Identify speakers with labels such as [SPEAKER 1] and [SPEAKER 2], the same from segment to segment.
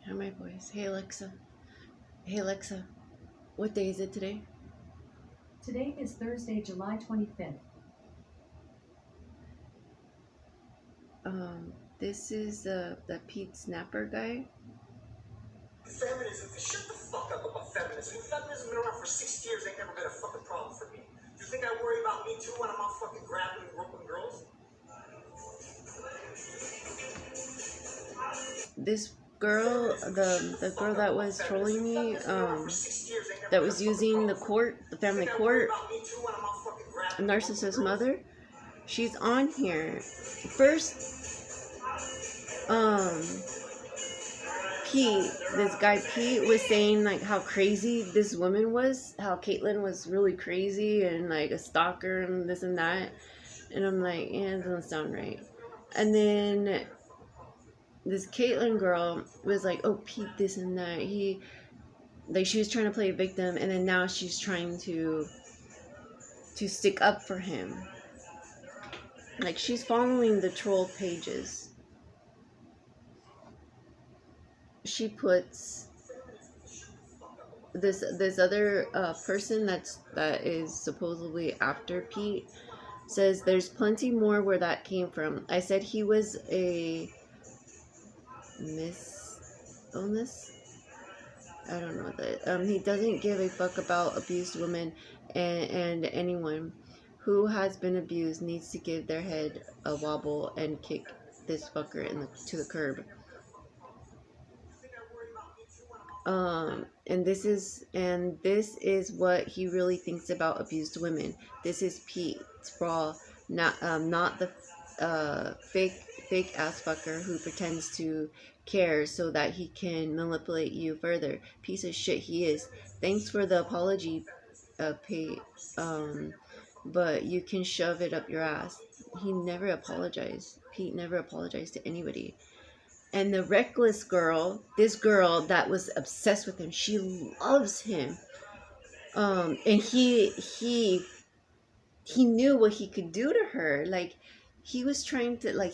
[SPEAKER 1] Hear my voice. Hey Alexa. Hey Alexa. What day is it today?
[SPEAKER 2] Today is Thursday, July 25th.
[SPEAKER 1] This is the Pete Snapper guy.
[SPEAKER 3] Feminism, shut the fuck up about feminism. Feminism been around for 6 years, ain't never been a fucking problem for me. You think I worry about me too when I'm out fucking grabbing and groping girls?
[SPEAKER 1] This girl, the girl that was trolling me, that was using the family court, narcissist mother, she's on here. First, Pete, this guy Pete was saying like how crazy this woman was, how Caitlyn was really crazy and like a stalker and this and that, and I'm like, yeah, it doesn't sound right. And then this Caitlyn girl was like, oh, Pete this and that, she was trying to play a victim, and then now she's trying to stick up for him. Like, she's following the troll pages. She puts this other person that is supposedly after Pete, says there's plenty more where that came from. I said he was a illness. I don't know that. He doesn't give a fuck about abused women, and anyone who has been abused needs to give their head a wobble and kick this fucker to the curb. And this is what he really thinks about abused women. This is Pete Sprawl, not the fake ass fucker who pretends to care so that he can manipulate you further. Piece of shit he is. Thanks for the apology, Pete. But you can shove it up your ass. He never apologized. Pete never apologized to anybody. And the reckless girl, this girl that was obsessed with him, she loves him. And he knew what he could do to her. Like, he was trying to, like,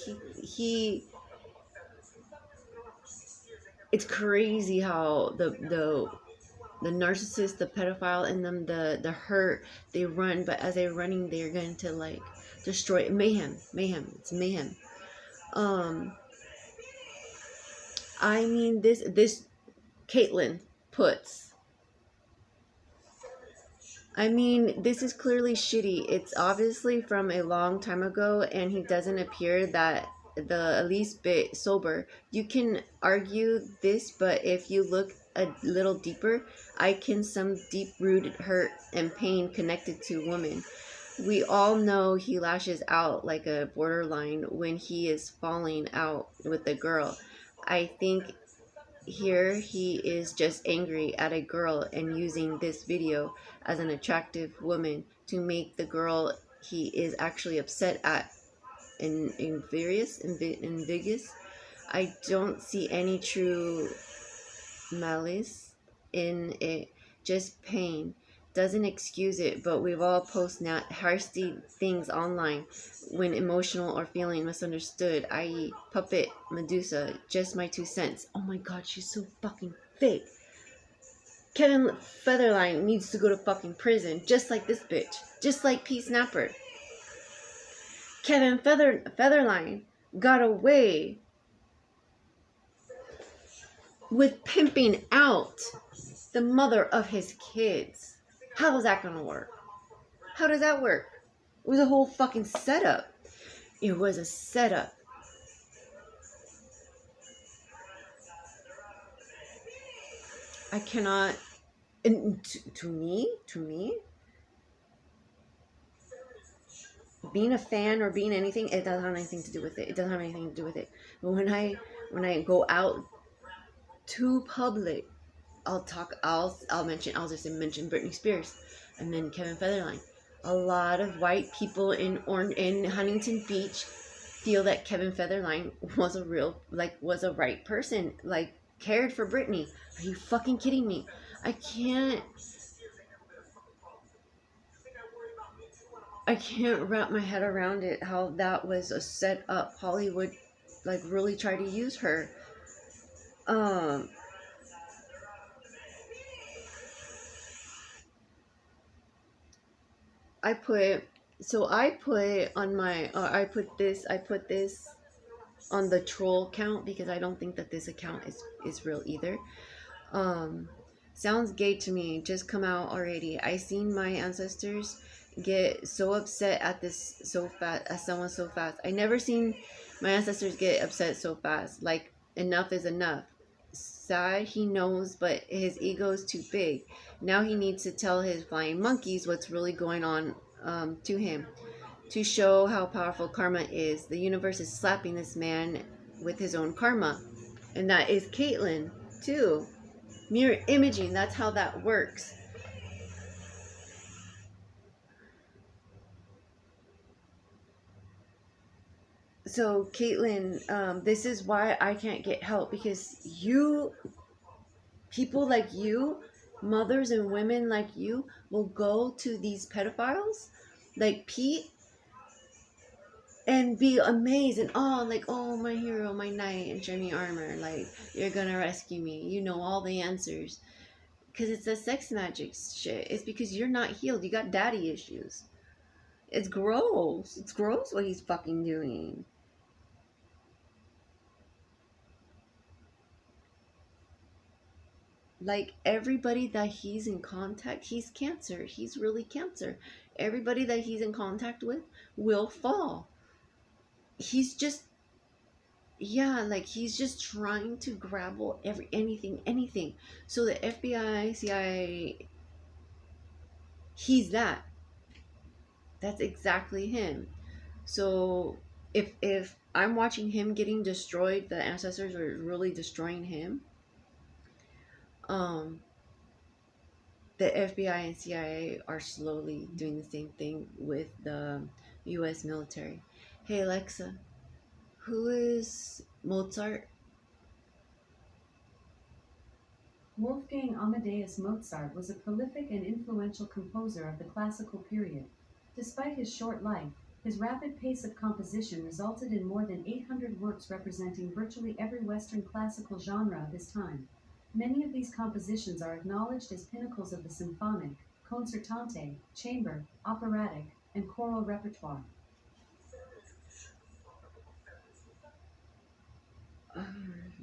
[SPEAKER 1] it's crazy how the narcissist, the pedophile in them, the hurt, they run, but as they're running, they're going to, like, destroy mayhem. It's mayhem. I mean, this Caitlyn puts. I mean, this is clearly shitty. It's obviously from a long time ago, and he doesn't appear that the least bit sober. You can argue this, but if you look a little deeper, I can some deep-rooted hurt and pain connected to women. We all know he lashes out like a borderline when he is falling out with a girl. I think here he is just angry at a girl and using this video as an attractive woman to make the girl he is actually upset at invidious. I don't see any true malice in it, just pain. Doesn't excuse it, but we've all posted nasty things online when emotional or feeling misunderstood, i.e. puppet Medusa. Just my 2 cents. Oh my god, she's so fucking fake. Kevin Featherline needs to go to fucking prison, just like this bitch. Just like Pete Snapper. Kevin Featherline got away with pimping out the mother of his kids. How is that gonna work? How does that work? It was a whole fucking setup. It was a setup. I cannot, and to me, being a fan or being anything, it doesn't have anything to do with it. It doesn't have anything to do with it. But when I go out to public, I'll just mention Britney Spears, and then Kevin Featherline. A lot of white people in Huntington Beach feel that Kevin Featherline was a right person, like cared for Britney. Are you fucking kidding me? I can't wrap my head around it, how that was a set up. Hollywood, like, really tried to use her. I put I put on my I put this on the troll account because I don't think that this account is real either. Um, sounds gay to me. Just come out already. I seen my ancestors get so upset at this so fast, at someone so fast. I never seen my ancestors get upset so fast. Like enough is enough. Sad he knows, but his ego is too big. Now he needs to tell his flying monkeys what's really going on to him. To show how powerful karma is, the universe is slapping this man with his own karma. And that is Caitlyn, too. Mirror imaging, that's how that works. So Caitlyn, this is why I can't get help, because people like you, mothers and women like you, will go to these pedophiles like Pete and be amazed and like, oh, my hero, my knight in shining armor, like, you're gonna rescue me, you know all the answers. Because it's a sex magic shit. It's because you're not healed. You got daddy issues. It's gross. It's gross what he's fucking doing. Like, everybody that he's in contact, he's cancer. He's really cancer. Everybody that he's in contact with will fall. He's just, yeah, like, he's just trying to grab anything. So the FBI, CIA, he's that. That's exactly him. So if I'm watching him getting destroyed, the ancestors are really destroying him. Um, the FBI and CIA are slowly doing the same thing with the U.S. military. Hey Alexa, who is Mozart?
[SPEAKER 2] Wolfgang Amadeus Mozart was a prolific and influential composer of the classical period. Despite his short life, his rapid pace of composition resulted in more than 800 works representing virtually every Western classical genre of his time. Many of these compositions are acknowledged as pinnacles of the symphonic, concertante, chamber, operatic, and choral repertoire.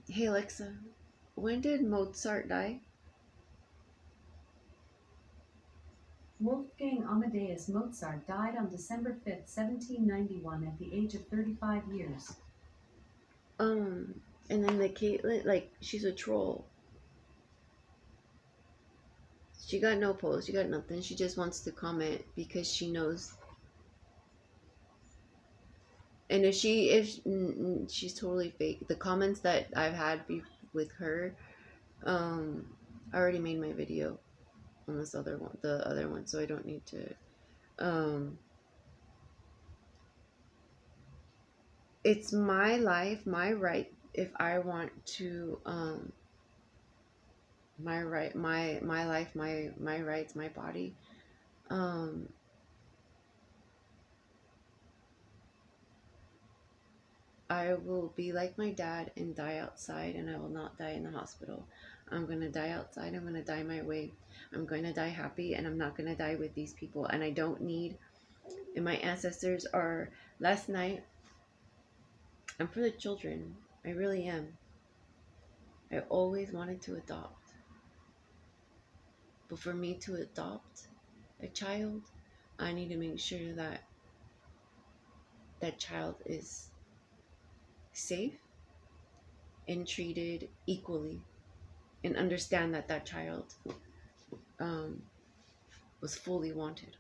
[SPEAKER 1] Hey Alexa, when did Mozart die?
[SPEAKER 2] Wolfgang Amadeus Mozart died on December 5, 1791 at the age of 35 years.
[SPEAKER 1] Um, and then the Caitlyn, like, she's a troll. She got no post, she got nothing. She just wants to comment because she knows. And if she's totally fake. The comments that I've had with her, um, I already made my video on this other one, the other one, so I don't need to. Um, it's my life, my right. If I want to, my right, my life, my rights, my body. Um, I will be like my dad and die outside, and I will not die in the hospital. I'm going to die outside. I'm going to die my way. I'm going to die happy, and I'm not going to die with these people. And I don't need, and my ancestors are, last night, I'm for the children. I really am. I always wanted to adopt. But for me to adopt a child, I need to make sure that that child is safe and treated equally, and understand that that child um, was fully wanted.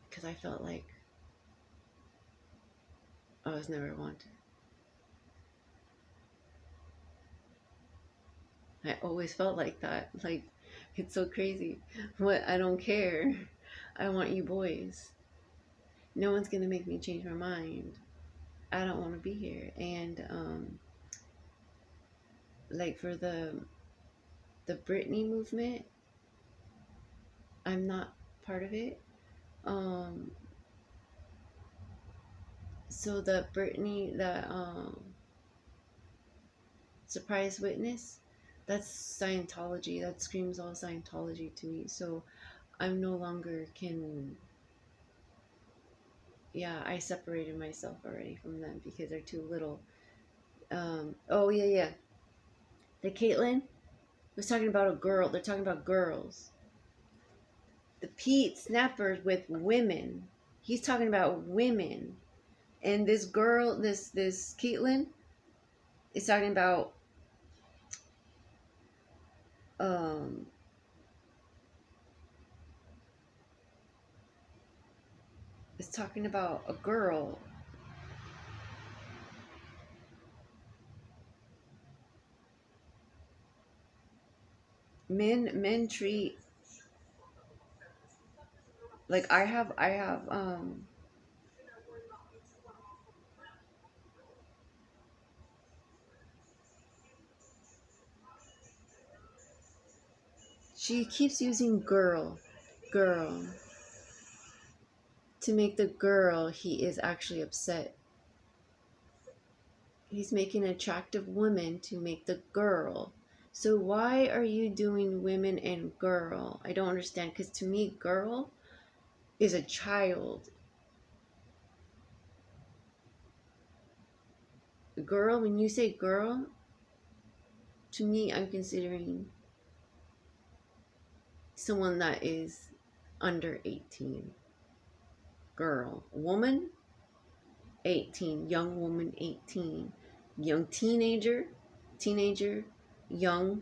[SPEAKER 1] Because I felt like I was never wanted. I always felt like that. Like, it's so crazy. What? I don't care. I want you boys. No one's gonna make me change my mind. I don't want to be here. And like, for the Britney movement, I'm not part of it. Um, so the Britney, Surprise witness. That's Scientology. That screams all Scientology to me. So I'm no longer can. Yeah, I separated myself already from them because they're too little. Oh yeah, yeah. The Caitlyn was talking about a girl. They're talking about girls. The Pete Snappers with women. He's talking about women. And this girl, this Caitlyn, is talking about um is talking about a girl. Men treat like I have she keeps using girl to make the girl he is actually upset. He's making an attractive woman to make the girl. So why are you doing women and girl? I don't understand, because to me girl is a child. Girl, when you say girl, to me I'm considering someone that is under 18. Girl. Woman, 18. Young woman, 18. Young teenager, young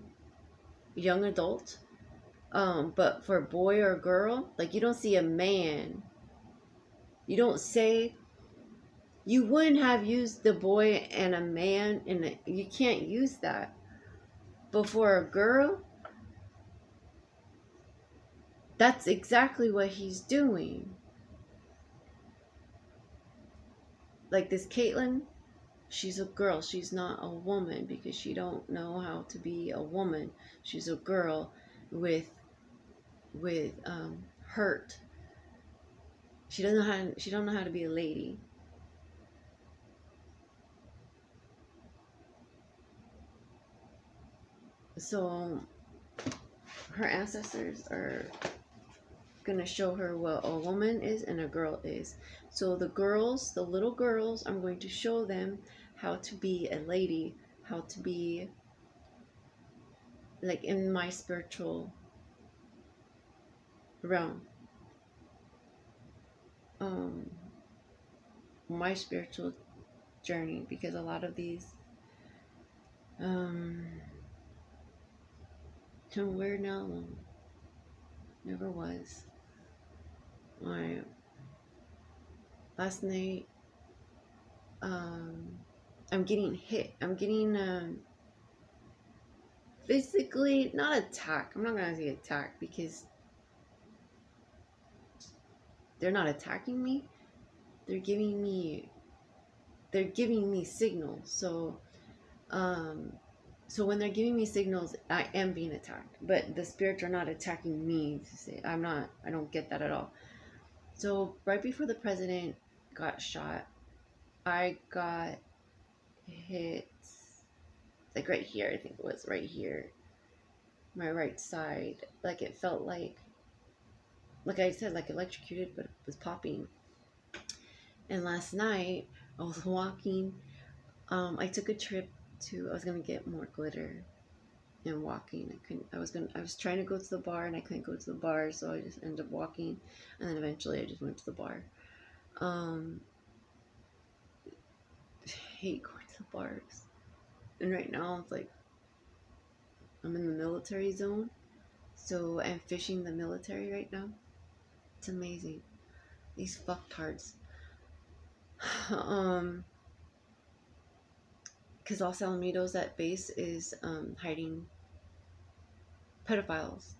[SPEAKER 1] adult. But for boy or girl, like you don't see a man. You don't say, you wouldn't have used the boy and a man, and you can't use that. But for a girl, that's exactly what he's doing. Like this Caitlyn, she's a girl. She's not a woman because she don't know how to be a woman. She's a girl with hurt. She doesn't know how. She don't know how to be a lady. So her ancestors are gonna show her what a woman is and a girl is. So the girls, the little girls, I'm going to show them how to be a lady, how to be like in my spiritual realm. Um my spiritual journey, because a lot of these um weird now, never was. My last night, um I'm getting hit. I'm getting physically not attacked. I'm not gonna say attacked because they're not attacking me. They're giving me signals. Um so when they're giving me signals, I am being attacked. But the spirits are not attacking me to say I don't get that at all. So right before the president got shot, I got hit like right here, I think it was right here. My right side. Like it felt like I said, like electrocuted, but it was popping. And last night I was walking. I took a trip I was gonna get more glitter and walking. I was trying to go to the bar and I couldn't go to the bar, so I just ended up walking, and then eventually I just went to the bar. I hate going to the bars. And right now it's like I'm in the military zone, so I'm fishing the military right now. It's amazing. These fucktards. Because Los Alamitos, that base is hiding pedophiles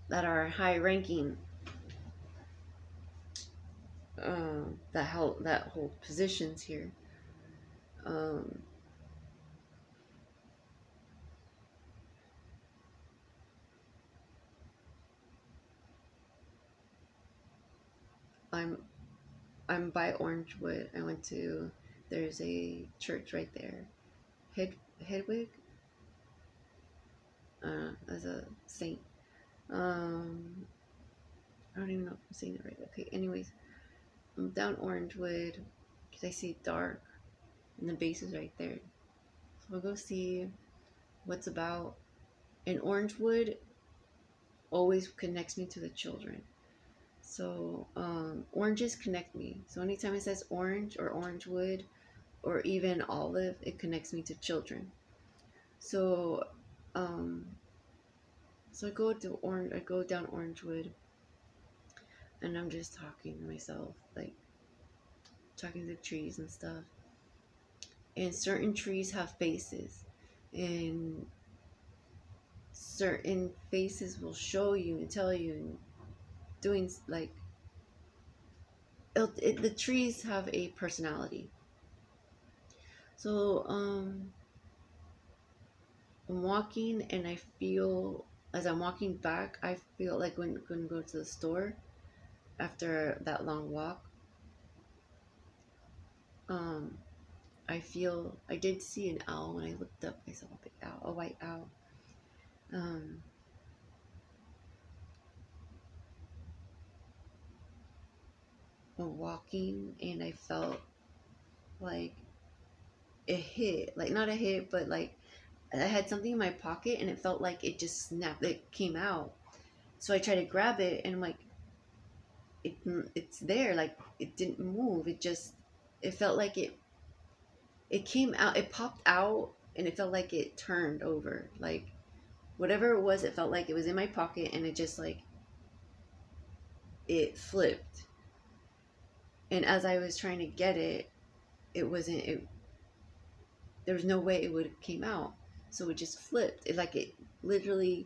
[SPEAKER 1] that are high ranking, that hold positions here. Um, I'm by Orangewood. There's a church right there. Head Hedwig, as a saint. I don't even know if I'm saying it right. Okay, anyways, I'm down Orangewood because I see dark and the base is right there. So we'll go see what's about. And Orangewood always connects me to the children. So oranges connect me. So anytime it says orange or Orangewood or even olive, it connects me to children. So um, so I go down Orangewood, and I'm just talking to myself, like talking to the trees and stuff. And certain trees have faces, and certain faces will show you and tell you and doing like the trees have a personality. So I'm walking and I feel as I'm walking back, I feel like when going to go to the store after that long walk. Um, I did see an owl when I looked up. I saw a big owl, a white owl. Um, walking and I felt like it hit, like not a hit, but like I had something in my pocket and it felt like it just snapped. It came out. So I tried to grab it and I'm like, it, it's there. Like it didn't move. It felt like it came out. It popped out and it felt like it turned over. Like whatever it was, it felt like it was in my pocket and it just like, it flipped. And as I was trying to get it, it wasn't, it, there was no way it would have came out. So it just flipped. It literally,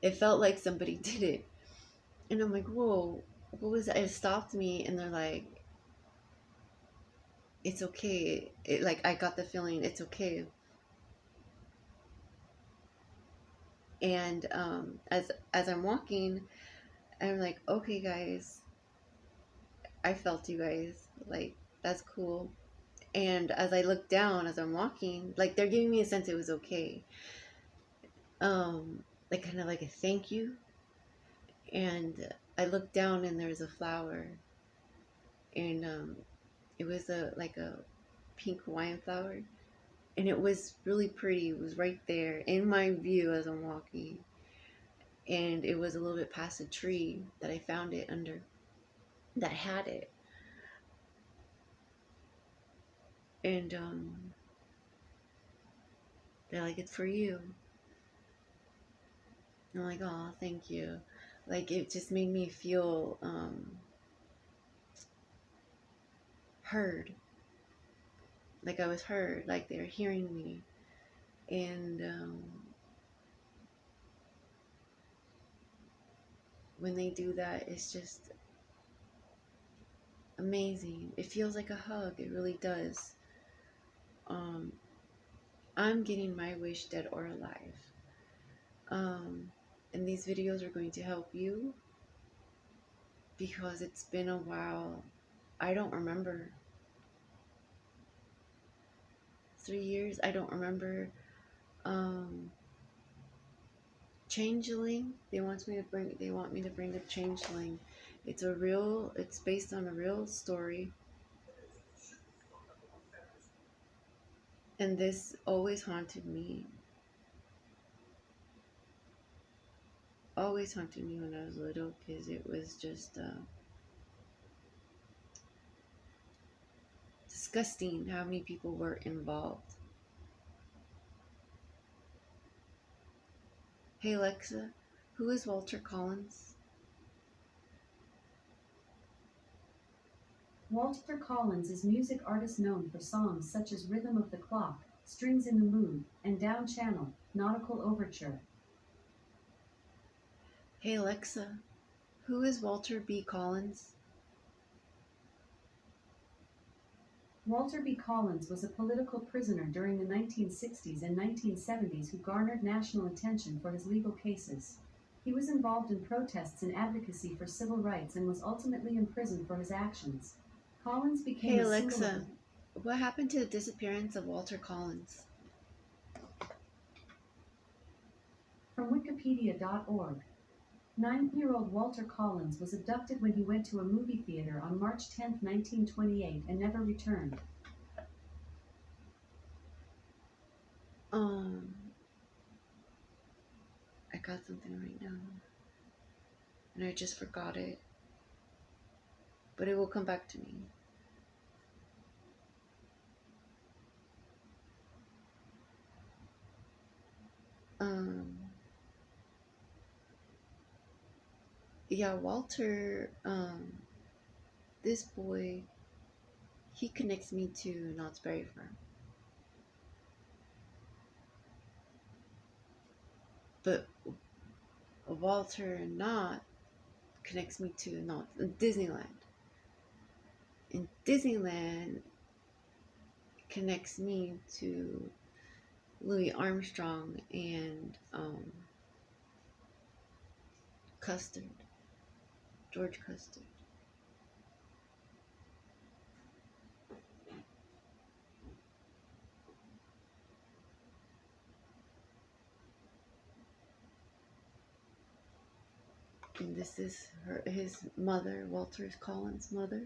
[SPEAKER 1] it felt like somebody did it. And I'm like, whoa, what was that? It stopped me and they're like, it's okay. It like I got the feeling it's okay. And as I'm walking, I'm like, okay guys, I felt you guys. Like that's cool. And as I look down as I'm walking, like they're giving me a sense it was okay. Like kind of like a thank you. And I looked down and there's a flower, and it was a like a pink Hawaiian flower, and it was really pretty. It was right there in my view as I'm walking, and it was a little bit past a tree that I found it under that had it, and they're like, it's for you. And I'm like, oh, thank you. Like it just made me feel heard, like I was heard, like they're hearing me, and when they do that, it's just amazing. It feels like a hug. It really does. Um, I'm getting my wish dead or alive. Um, and these videos are going to help you because it's been a while. I don't remember 3 years. I don't remember. Changeling. They want me to bring. They want me to bring the changeling. It's a real. It's based on a real story. And this always haunted me. Always haunted me when I was little because it was just disgusting how many people were involved. Hey Alexa, who is Walter Collins?
[SPEAKER 2] Walter Collins is music artist known for songs such as Rhythm of the Clock, Strings in the Mood, and Down Channel, Nautical Overture.
[SPEAKER 1] Hey Alexa, who is Walter B. Collins?
[SPEAKER 2] Walter B. Collins was a political prisoner during the 1960s and 1970s who garnered national attention for his legal cases. He was involved in protests and advocacy for civil rights and was ultimately imprisoned for his actions. Collins became
[SPEAKER 1] Hey
[SPEAKER 2] a symbol of
[SPEAKER 1] Alexa, what happened to the disappearance of Walter Collins?
[SPEAKER 2] From Wikipedia.org. 9-year-old Walter Collins was abducted when he went to a movie theater on March 10, 1928 and never returned.
[SPEAKER 1] I got something right now. And I just forgot it. But it will come back to me. Yeah, Walter, this boy, he connects me to Knott's Berry Farm. But Walter Knott connects me to Disneyland. And Disneyland connects me to Louis Armstrong and Custard, George Custard. And this is his mother, Walter Collins' mother.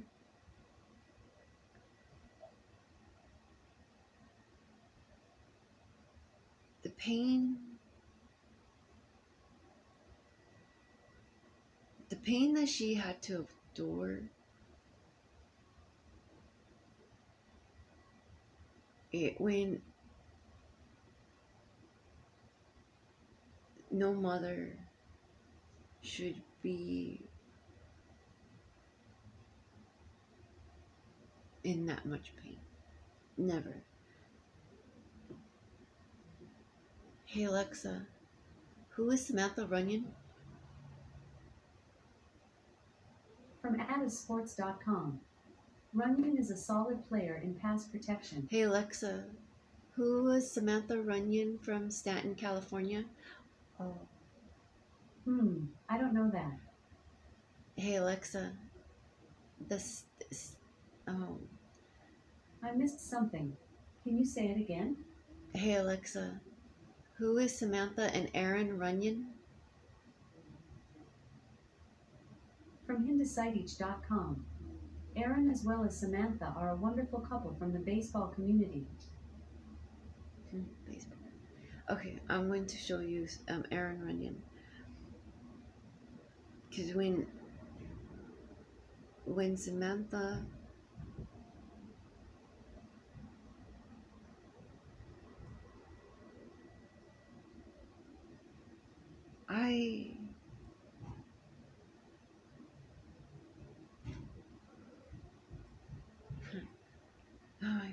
[SPEAKER 1] The pain that she had to endure, when no mother should be in that much pain. Never. Hey Alexa, who is Samantha Runyon?
[SPEAKER 2] From Adasports.com. Runyon is a solid player in pass protection.
[SPEAKER 1] Hey Alexa, who is Samantha Runyon from Stanton, California? Oh.
[SPEAKER 2] I don't know that.
[SPEAKER 1] Hey Alexa,
[SPEAKER 2] I missed something. Can you say it again?
[SPEAKER 1] Hey Alexa, who is Samantha and Aaron Runyon?
[SPEAKER 2] From Hindusiteach.com. Aaron as well as Samantha are a wonderful couple from the baseball community.
[SPEAKER 1] Baseball. Okay, I'm going to show you Aaron Runyon. Because when Samantha oh my gosh.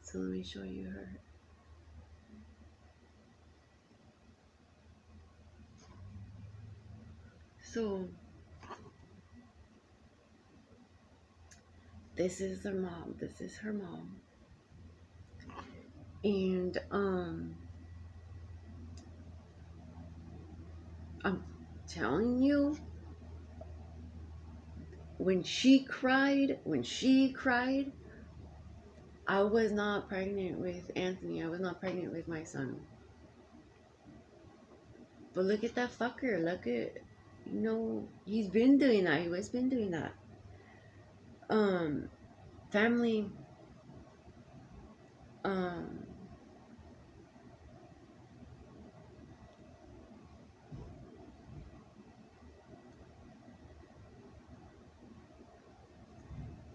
[SPEAKER 1] So let me show you her. So this is their mom. This is her mom. And I'm telling you, when she cried, I was not pregnant with Anthony. I was not pregnant with my son. But look at that fucker. Look at, he's been doing that. He was been doing that. Family,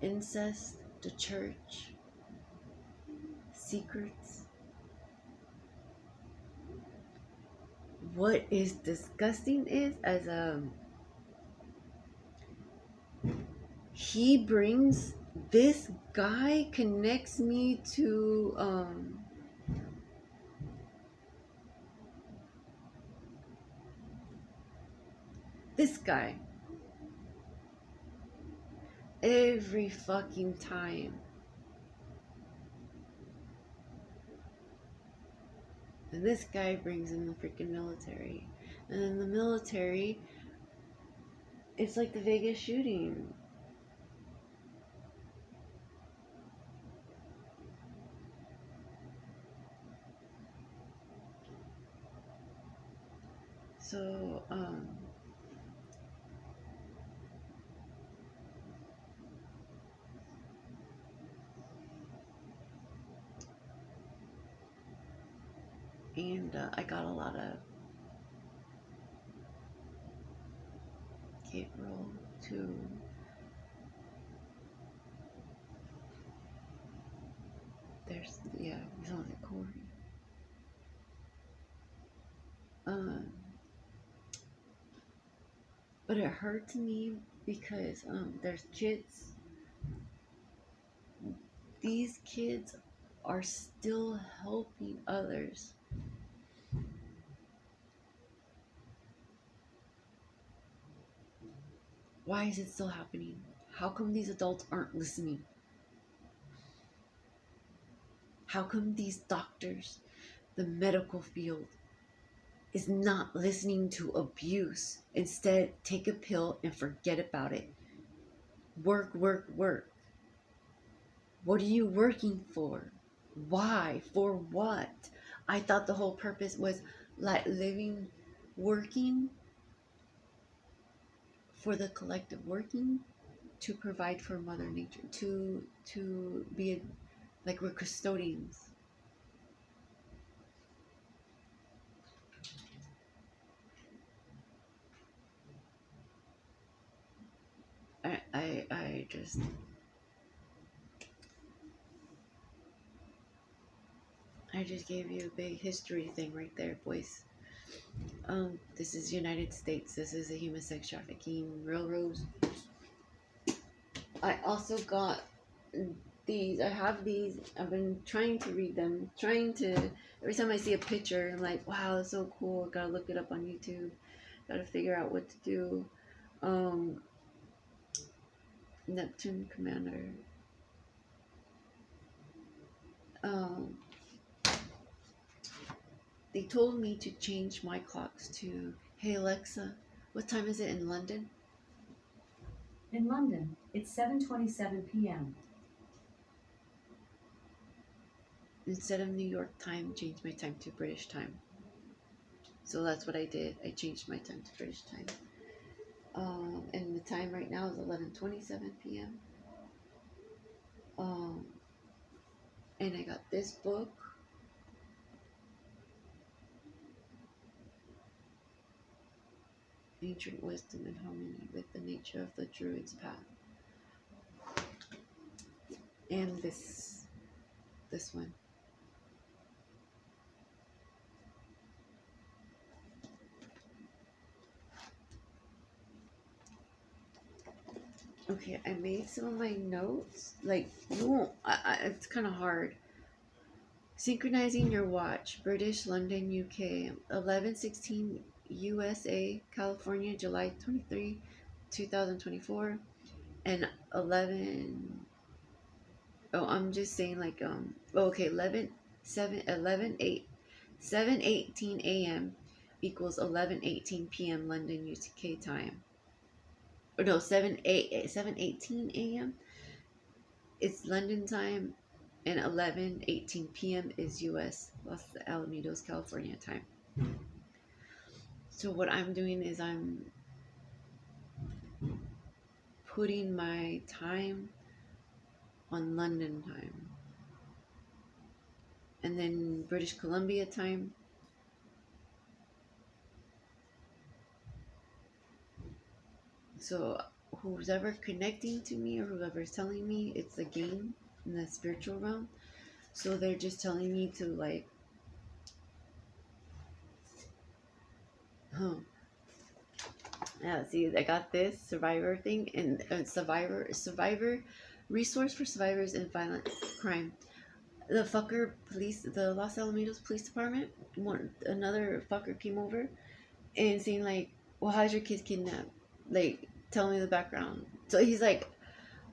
[SPEAKER 1] incest, the church, secrets. What is disgusting is, he brings, this guy connects me to this guy every fucking time. And this guy brings in the freaking military. And then the military, it's like the Vegas shooting. So, and I got a lot of Gabriel too. There's, yeah, he's on the Corey. Um, but it hurts me because there's kids. These kids are still helping others. Why is it still happening? How come these adults aren't listening? How come these doctors, the medical field, is not listening to abuse? Instead, take a pill and forget about it. Work, work, work. What are you working for? Why? For what? I thought the whole purpose was like living, working for the collective, working to provide for Mother Nature, to be a, like we're custodians. I just gave you a big history thing right there, boys. This is United States. This is a human sex trafficking railroads. I also got these. I have these. I've been trying to read them. Trying to. Every time I see a picture, I'm like, wow, that's so cool. Gotta look it up on YouTube. Gotta figure out what to do. Neptune Commander. Um, they told me to change my clocks to, hey Alexa, what time is it in London?
[SPEAKER 2] In London, it's 7:27 p.m.
[SPEAKER 1] Instead of New York time, change my time to British time. So that's what I did. I changed my time to British time. And the time right now is 11:27 p.m. And I got this book. Ancient Wisdom and Harmony with the Nature of the Druid's Path. And this one. Okay, I made some of my notes. Like, you won't, it's kind of hard. Synchronizing your watch, British, London, UK, 11:16 USA, California, July 23, 2024, and 11. Oh, I'm just saying like okay, 7:18 a.m. equals 11:18 p.m. London UK time. Or no, 7:18 a.m. it's London time, and 11:18 p.m. is US Los Alamitos, California time. So what I'm doing is I'm putting my time on London time, and then British Columbia time. So who's ever connecting to me or whoever's telling me it's a game in the spiritual realm, so they're just telling me to like, huh. Yeah, see, I got this survivor thing, and survivor resource for survivors in violent crime. The fucker police, the Los Alamitos Police Department, another fucker came over and saying like, well, how's your kids kidnapped? Like, tell me the background. So he's like,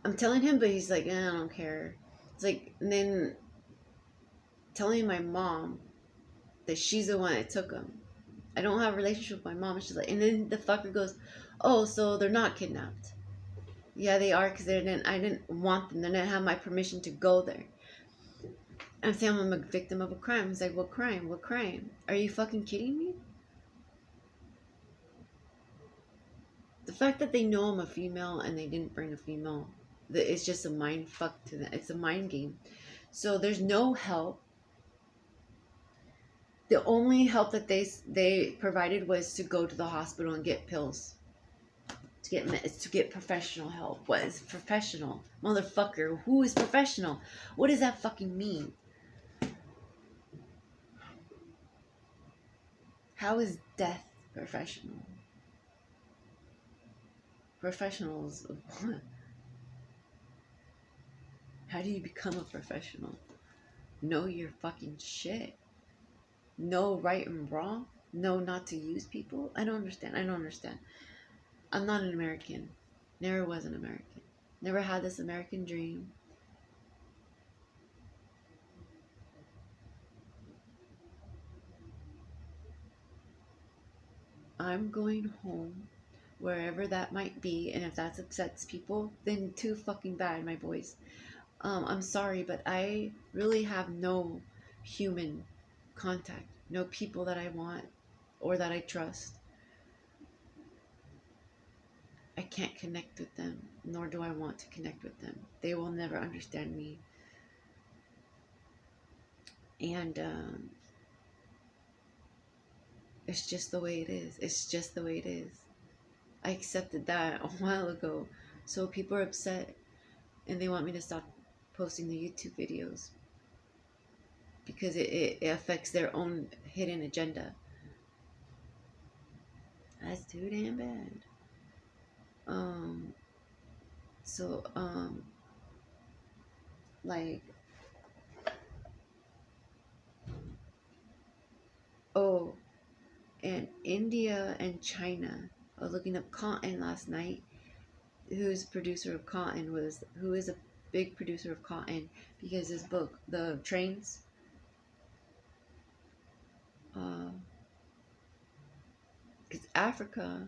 [SPEAKER 1] I'm telling him, but he's like, I don't care. It's like, and then telling my mom that she's the one that took him. I don't have a relationship with my mom. And she's like, and then the fucker goes, oh, so they're not kidnapped. Yeah, they are, because I didn't want them. They didn't have my permission to go there. I'm saying I'm a victim of a crime. He's like, what crime? What crime? Are you fucking kidding me? fact that they know I'm a female and they didn't bring a female, it's just a mind fuck to them. It's a mind game. So there's no help. The only help that they provided was to go to the hospital and get pills. To get professional help. What is professional? Motherfucker, who is professional? What does that fucking mean? How is death professional? Professionals of what? How do you become a professional? Know your fucking shit. Know right and wrong. Know not to use people. I don't understand. I'm not an American. Never was an American. Never had this American dream. I'm going home, wherever that might be, and if that upsets people, then too fucking bad, my boys. I'm sorry, but I really have no human contact, no people that I want or that I trust. I can't connect with them, nor do I want to connect with them. They will never understand me. And it's just the way it is. It's just the way it is. I accepted that a while ago. So people are upset and they want me to stop posting the YouTube videos because it affects their own hidden agenda. That's too damn bad. So like, oh, and India and China. I was looking up cotton last night. Who is a big producer of cotton, because his book, The Trains, because Africa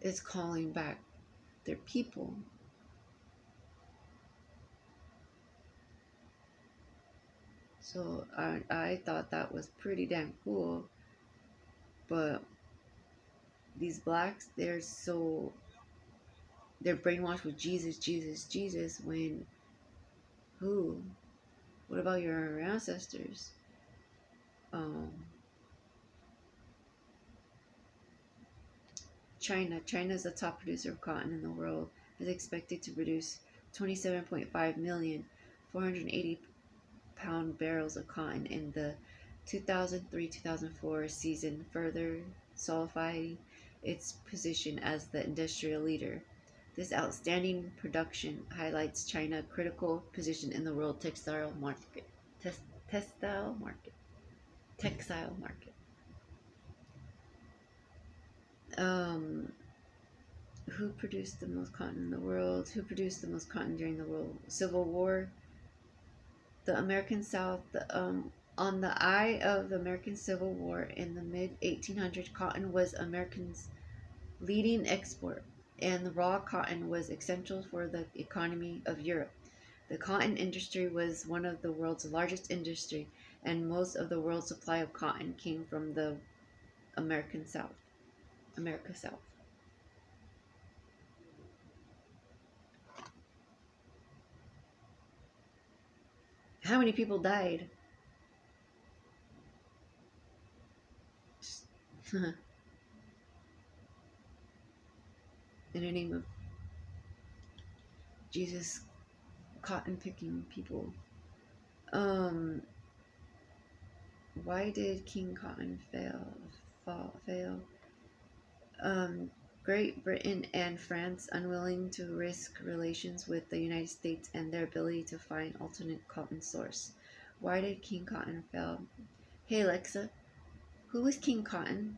[SPEAKER 1] is calling back their people. So I thought that was pretty damn cool. But these blacks, they're brainwashed with Jesus, Jesus, Jesus, when who? What about your ancestors? China is the top producer of cotton in the world, is expected to produce 27.5 million 480 pound barrels of cotton in the 2003-2004 season, further solidifying its position as the industrial leader. This outstanding production highlights China's critical position in the world textile market. Textile market. Textile market. Who produced the most cotton in the world? Who produced the most cotton during the World Civil War? The American South. On the eye of the American Civil War in the mid-1800s, cotton was Americans' leading export, and the raw cotton was essential for the economy of Europe. The cotton industry was one of the world's largest industry, and most of the world's supply of cotton came from the American South. America South. How many people died? In the name of Jesus, cotton picking people. Why did King Cotton fail? Great Britain and France, unwilling to risk relations with the United States and their ability to find alternate cotton source. Why did King Cotton fail? Hey Alexa, who was King Cotton?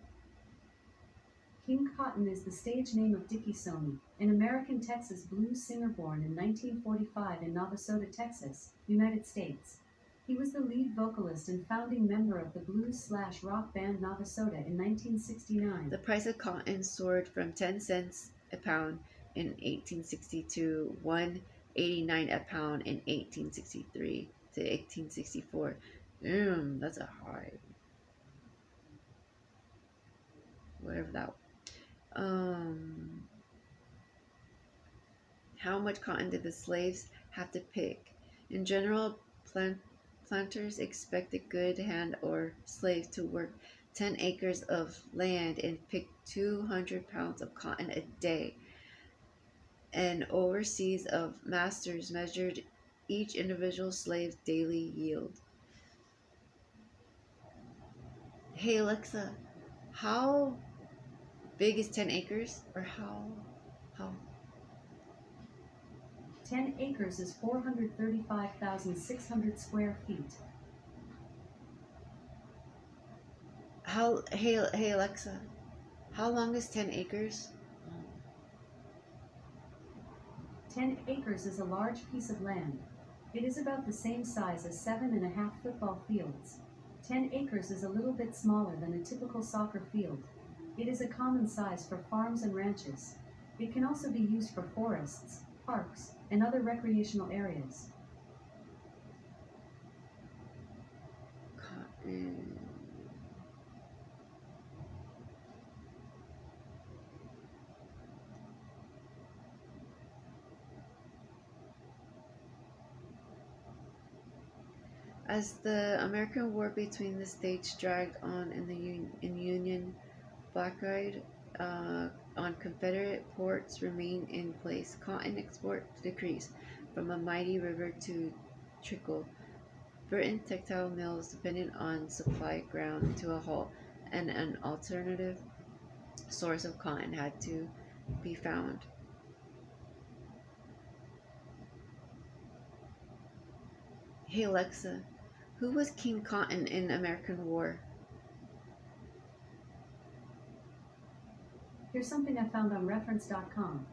[SPEAKER 2] King Cotton is the stage name of Dickie Stoney, an American Texas blues singer born in 1945 in Navasota, Texas, United States. He was the lead vocalist and founding member of the blues/rock band Navasota in 1969.
[SPEAKER 1] The price of cotton soared from 10 cents a pound in 1860 to $1.89 a pound in 1863 to 1864. Damn, that's a high. Whatever that. Um, how much cotton did the slaves have to pick? In general, planters expect a good hand or slave to work 10 acres of land and pick 200 pounds of cotton a day. And overseas of masters measured each individual slave's daily yield. Hey Alexa, how big is 10 acres? Or how
[SPEAKER 2] 10 acres is 435,600 square feet.
[SPEAKER 1] hey Alexa, how long is 10 acres?
[SPEAKER 2] 10 acres is a large piece of land. It is about the same size as 7.5 football fields. 10 acres is a little bit smaller than a typical soccer field. It is a common size for farms and ranches. It can also be used for forests, parks, and other recreational areas.
[SPEAKER 1] Cotton. As the American War between the states dragged on in Union blockade on Confederate ports remained in place, cotton exports decreased from a mighty river to trickle. Britain textile mills depended on supply ground to a halt, and an alternative source of cotton had to be found. Hey Alexa, who was King Cotton in American War?
[SPEAKER 2] Here's something I found on reference.com.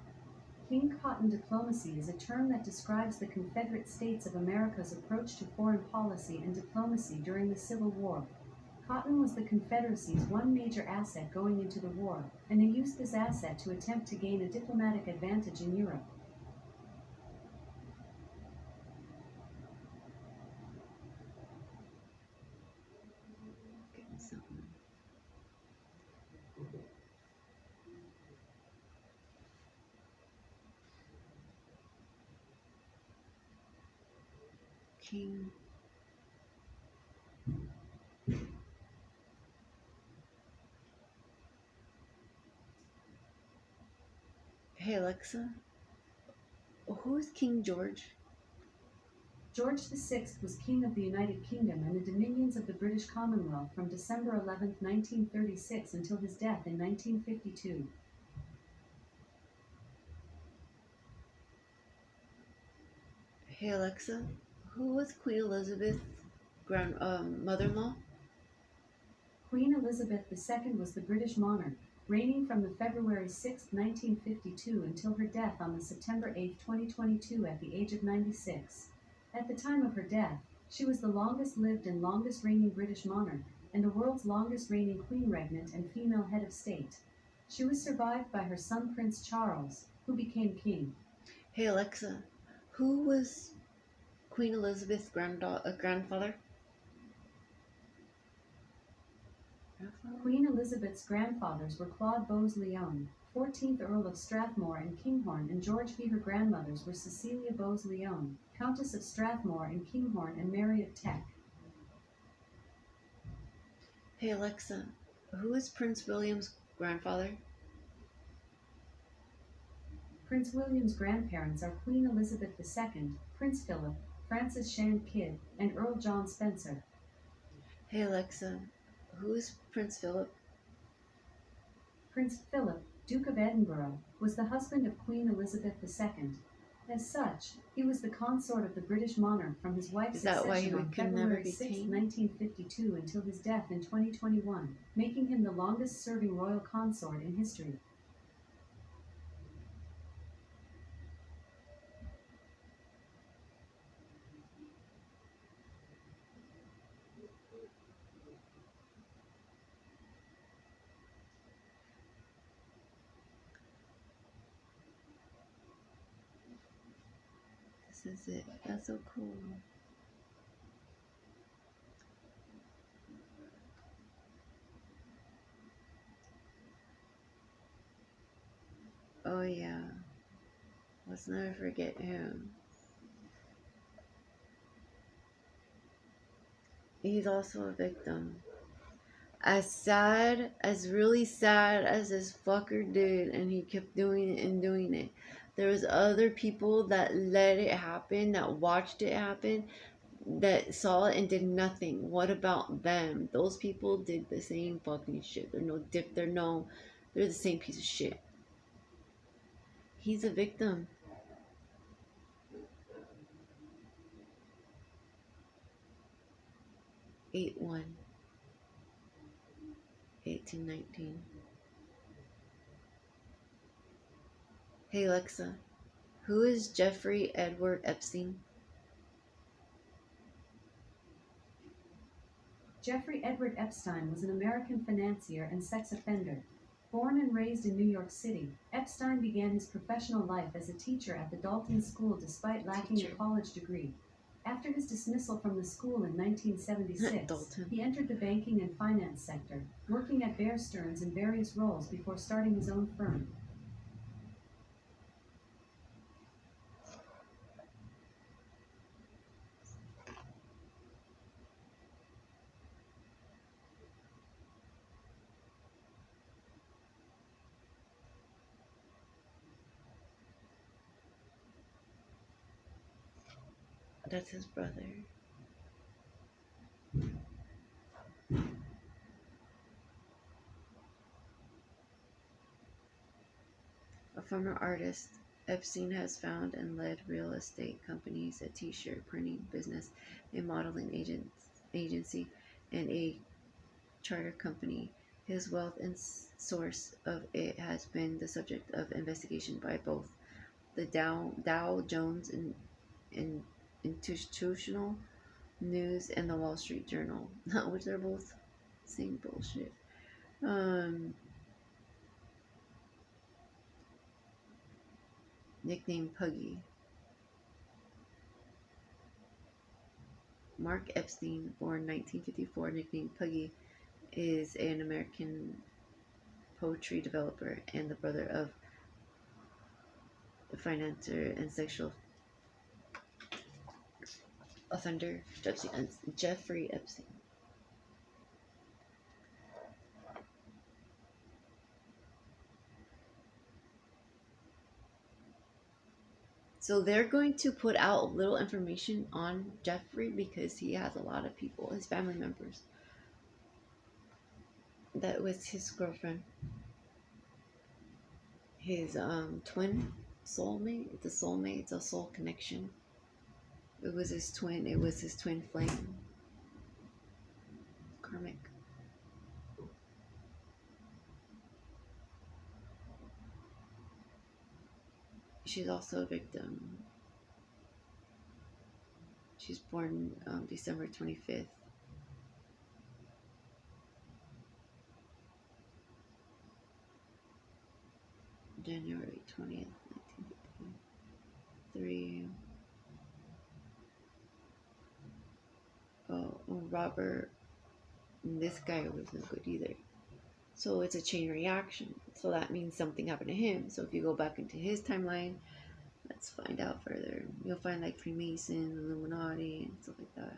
[SPEAKER 2] King Cotton diplomacy is a term that describes the Confederate States of America's approach to foreign policy and diplomacy during the Civil War. Cotton was the Confederacy's one major asset going into the war, and they used this asset to attempt to gain a diplomatic advantage in Europe.
[SPEAKER 1] Getting something. King. Hey Alexa, who's King George?
[SPEAKER 2] George VI was King of the United Kingdom and the Dominions of the British Commonwealth from December 11, 1936 until his death in 1952.
[SPEAKER 1] Hey Alexa, who was Queen Elizabeth's mother-in-law?
[SPEAKER 2] Queen Elizabeth II was the British monarch, reigning from the February 6, 1952 until her death on the September 8, 2022 at the age of 96. At the time of her death, she was the longest-lived and longest-reigning British monarch, and the world's longest-reigning queen regnant and female head of state. She was survived by her son Prince Charles, who became king.
[SPEAKER 1] Hey Alexa, who was Queen Elizabeth's grandfather?
[SPEAKER 2] Queen Elizabeth's grandfathers were Claude Bowes-Lyon, 14th Earl of Strathmore and Kinghorn, and George V. Her grandmothers were Cecilia Bowes-Lyon, Countess of Strathmore and Kinghorn, and Mary of Teck.
[SPEAKER 1] Hey Alexa, who is Prince William's grandfather?
[SPEAKER 2] Prince William's grandparents are Queen Elizabeth II, Prince Philip, Francis Shan Kidd, and Earl John Spencer.
[SPEAKER 1] Hey Alexa, who is Prince Philip?
[SPEAKER 2] Prince Philip, Duke of Edinburgh, was the husband of Queen Elizabeth II. As such, he was the consort of the British monarch from his wife's
[SPEAKER 1] Is that why he
[SPEAKER 2] accession on
[SPEAKER 1] can never
[SPEAKER 2] February
[SPEAKER 1] be
[SPEAKER 2] 6,
[SPEAKER 1] king?
[SPEAKER 2] 1952 until his death in 2021, making him the longest-serving royal consort in history.
[SPEAKER 1] This is it. That's so cool. yeah. Let's never forget him. He's also a victim. As sad, as really sad as this fucker did, and he kept doing it and doing it, there was other people that let it happen, that watched it happen, that saw it and did nothing. What about them? Those people did the same fucking shit. They're the same piece of shit. He's a victim. 8-1, 1819. Hey Alexa, who is Jeffrey Edward Epstein?
[SPEAKER 2] Jeffrey Edward Epstein was an American financier and sex offender. Born and raised in New York City, Epstein began his professional life as a teacher at the Dalton School despite lacking a
[SPEAKER 1] Teacher.
[SPEAKER 2] college degree. After his dismissal from the school in 1976,
[SPEAKER 1] Dalton.
[SPEAKER 2] he entered the banking and finance sector, working at Bear Stearns in various roles before starting his own firm.
[SPEAKER 1] That's his brother. A former artist, Epstein has founded and led real estate companies, a t-shirt printing business, a modeling agency, and a charter company. His wealth and source of it has been the subject of investigation by both the Dow Jones and Institutional News and the Wall Street Journal, which are both same bullshit. Um, Nicknamed Puggy. Mark Epstein, born 1954, nicknamed Puggy, is an American poetry developer and the brother of the financier and sexual offender Jeffrey Epstein. So they're going to put out little information on Jeffrey because he has a lot of people, his family members. That was his girlfriend, his twin soulmate. It's a soulmate. It's a soul connection. It was his twin. It was his twin flame. Karmic. She's also a victim. She's born December 25th. January 20th, 1953. Oh, Robert, this guy wasn't good either. So it's a chain reaction. So that means something happened to him. So if you go back into his timeline, let's find out further. You'll find like Freemason, Illuminati, and stuff like that.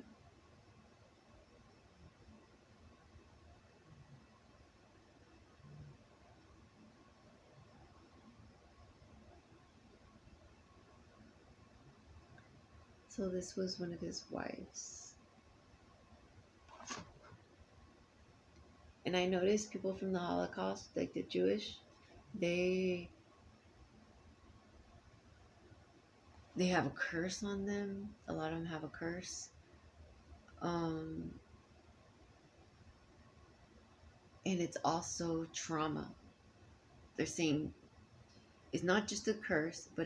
[SPEAKER 1] So this was one of his wives. And I noticed people from the Holocaust, like the Jewish, they have a curse on them. A lot of them have a curse. And it's also trauma. They're saying it's not just a curse, but